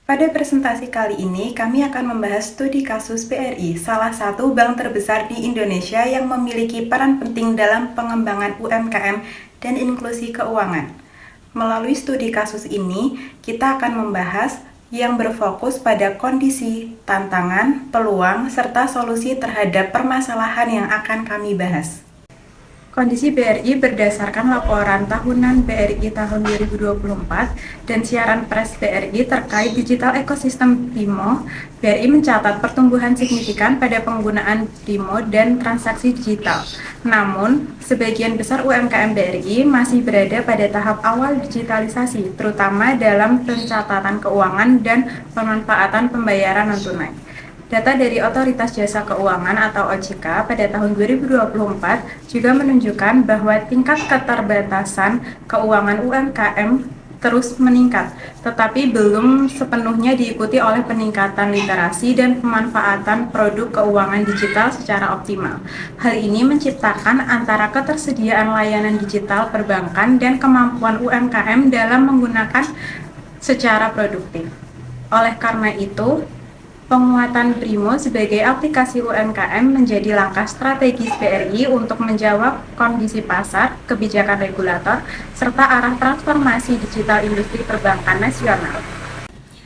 Pada presentasi kali ini, kami akan membahas studi kasus BRI, salah satu bank terbesar di Indonesia yang memiliki peran penting dalam pengembangan UMKM dan inklusi keuangan. Melalui studi kasus ini, kita akan membahas yang berfokus pada kondisi, tantangan, peluang, serta solusi terhadap permasalahan yang akan kami bahas. Kondisi BRI berdasarkan laporan tahunan BRI tahun 2024 dan siaran pers BRI terkait digital ekosistem BRIMO. BRI mencatat pertumbuhan signifikan pada penggunaan BRIMO dan transaksi digital. Namun, sebagian besar UMKM BRI masih berada pada tahap awal digitalisasi, terutama dalam pencatatan keuangan dan pemanfaatan pembayaran non-tunai. Data dari Otoritas Jasa Keuangan atau OJK pada tahun 2024 juga menunjukkan bahwa tingkat keterbatasan keuangan UMKM terus meningkat, tetapi belum sepenuhnya diikuti oleh peningkatan literasi dan pemanfaatan produk keuangan digital secara optimal. Hal ini menciptakan antara ketersediaan layanan digital perbankan dan kemampuan UMKM dalam menggunakan secara produktif. Oleh karena itu, penguatan BRIMO sebagai aplikasi UMKM menjadi langkah strategis BRI untuk menjawab kondisi pasar, kebijakan regulator, serta arah transformasi digital industri perbankan nasional.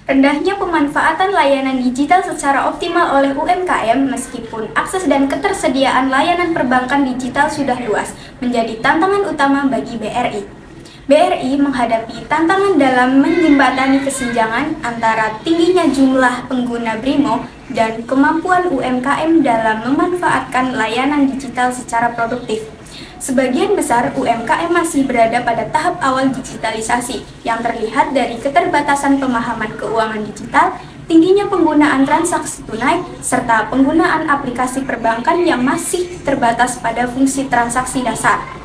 Rendahnya pemanfaatan layanan digital secara optimal oleh UMKM meskipun akses dan ketersediaan layanan perbankan digital sudah luas, menjadi tantangan utama bagi BRI. BRI menghadapi tantangan dalam menjembatani kesenjangan antara tingginya jumlah pengguna BRIMO dan kemampuan UMKM dalam memanfaatkan layanan digital secara produktif. Sebagian besar UMKM masih berada pada tahap awal digitalisasi yang terlihat dari keterbatasan pemahaman keuangan digital, tingginya penggunaan transaksi tunai, serta penggunaan aplikasi perbankan yang masih terbatas pada fungsi transaksi dasar.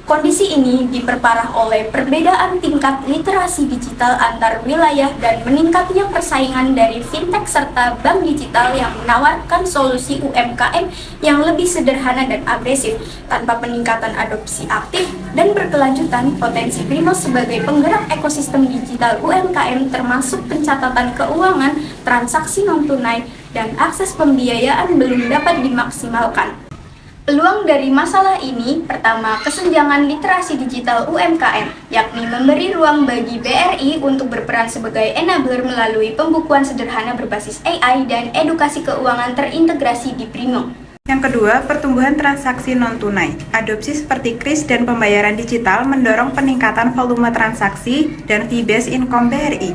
Kondisi ini diperparah oleh perbedaan tingkat literasi digital antar wilayah dan meningkatnya persaingan dari fintech serta bank digital yang menawarkan solusi UMKM yang lebih sederhana dan agresif. Tanpa peningkatan adopsi aktif dan berkelanjutan, potensi BRIMO sebagai penggerak ekosistem digital UMKM termasuk pencatatan keuangan, transaksi non-tunai, dan akses pembiayaan belum dapat dimaksimalkan. Peluang dari masalah ini, pertama, kesenjangan literasi digital UMKM, yakni memberi ruang bagi BRI untuk berperan sebagai enabler melalui pembukuan sederhana berbasis AI dan edukasi keuangan terintegrasi di BRIMO. Yang kedua, pertumbuhan transaksi non-tunai. Adopsi seperti kris dan pembayaran digital mendorong peningkatan volume transaksi dan fee-based income BRI.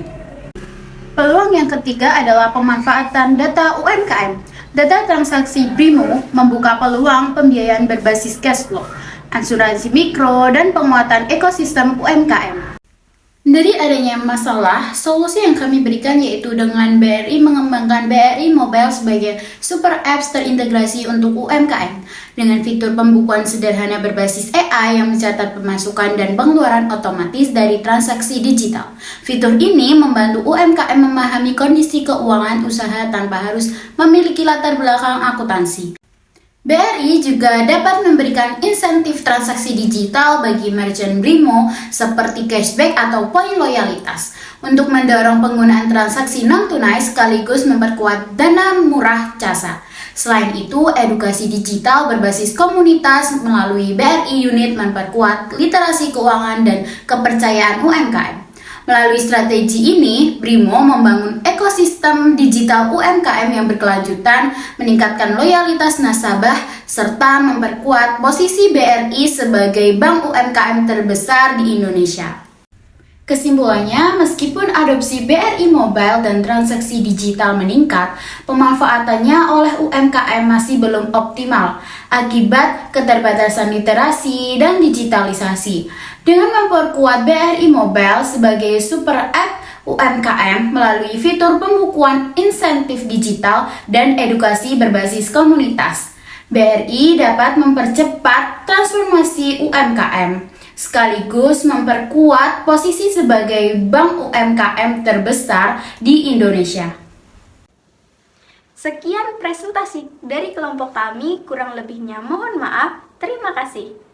Peluang yang ketiga adalah pemanfaatan data UMKM. Data transaksi BRIMO membuka peluang pembiayaan berbasis cash flow, asuransi mikro, dan penguatan ekosistem UMKM. Dari adanya masalah, solusi yang kami berikan yaitu dengan BRI mengembangkan BRI Mobile sebagai super apps terintegrasi untuk UMKM dengan fitur pembukuan sederhana berbasis AI yang mencatat pemasukan dan pengeluaran otomatis dari transaksi digital. Fitur ini membantu UMKM memahami kondisi keuangan usaha tanpa harus memiliki latar belakang akuntansi. BRI juga dapat memberikan insentif transaksi digital bagi merchant BRIMO seperti cashback atau poin loyalitas untuk mendorong penggunaan transaksi non-tunai sekaligus memperkuat dana murah jasa. Selain itu, edukasi digital berbasis komunitas melalui BRI Unit memperkuat literasi keuangan dan kepercayaan UMKM. Melalui strategi ini, BRIMO membangun ekosistem digital UMKM yang berkelanjutan, meningkatkan loyalitas nasabah, serta memperkuat posisi BRI sebagai bank UMKM terbesar di Indonesia. Kesimpulannya, meskipun adopsi BRI Mobile dan transaksi digital meningkat, pemanfaatannya oleh UMKM masih belum optimal akibat keterbatasan literasi dan digitalisasi. Dengan memperkuat BRI Mobile sebagai super app UMKM melalui fitur pembukuan insentif digital dan edukasi berbasis komunitas, BRI dapat mempercepat transformasi UMKM, sekaligus memperkuat posisi sebagai bank UMKM terbesar di Indonesia. Sekian presentasi dari kelompok kami, kurang lebihnya mohon maaf. Terima kasih.